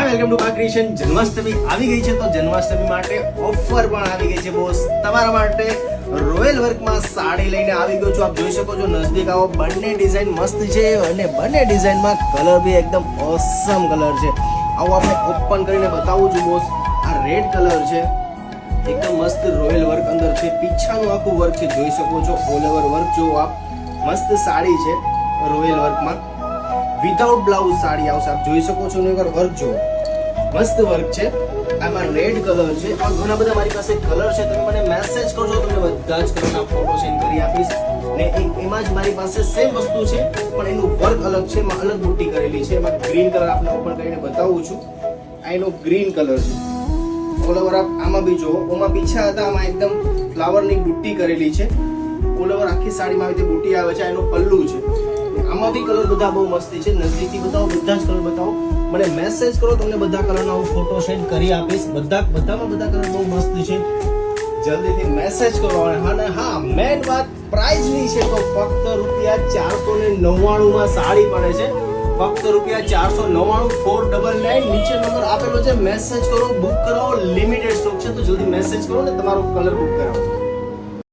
Welcome to Baag creation. Janmashtami આવી ગઈ છે તો જન્માષ્ટમી માટે ઓફર પણ આવી ગઈ છે બોસ. તમારા માટે રોયલ વર્કમાં સાડી લઈને આવી ગયો છું. આપ જોઈ શકો છો, નજદીક આવો. બંને ડિઝાઇન મસ્ત છે અને બંને ડિઝાઇનમાં કલર બી એકદમ ઓસમ કલર છે. આવો આપણે ઓપન કરીને બતાવું છું બોસ. આ રેડ કલર છે, એકદમ મસ્ત રોયલ વર્ક અંદર છે. પીછાનું આખું વર્ક છે, જોઈ શકો છો. ઓલ ઓવર વર્ક જો આપ, મસ્ત સાડી છે રોયલ વર્કમાં. વિધાઉટ બ્લાઉઝ સાડી આવશે, આપ જોઈ શકો છો. વર્ક જો મસ્ત વર્ક છે. આમાં રેડ કલર છે. આ ઘણા બધા મારી પાસે કલર છે. તમે મને મેસેજ કરજો, તમને બધા જ કલરના ફોટો સેન્ડ કરી આપીશ. ને એમાં જ મારી પાસે સેમ વસ્તુ છે પણ એનું વર્ક અલગ છે, એમાં અલગ બુટ્ટી કરેલી છે. એમાં ગ્રીન કલર આપણે ઓપન કરીને બતાવું છું. આ એનો ગ્રીન કલર છે. ઓલ ઓવર આમાં બી જો, ઓમાં પીછા હતા, આમાં એકદમ ફ્લાવરની બુટ્ટી કરેલી છે. ઓલ ઓવર આખી સાડીમાં આવી રીતે બુટ્ટી આવે છે. એનો પલ્લુ છે. આમાં બી કલર બધા બહુ મસ્તી છે. નજદીકથી બતાવો, બધા જ કલર બતાવો. મને મેસેજ કરો, તમને બધા કલરના હું ફોટો સેન્ડ કરી આપીશ. બધામાં બધા કલર બહુ મસ્ત છે. જલ્દીથી મેસેજ કરો. અને હા, મેન વાત પ્રાઇસની છે તો ફક્ત ₹499 માં સાડી પડે છે. ફક્ત ₹499, 499. નીચે નંબર આપેલો છે, મેસેજ કરો, બુક કરાવો. લિમિટેડ સ્ટોક છે તો જલ્દી મેસેજ કરો ને તમારો કલર બુક કરાવો.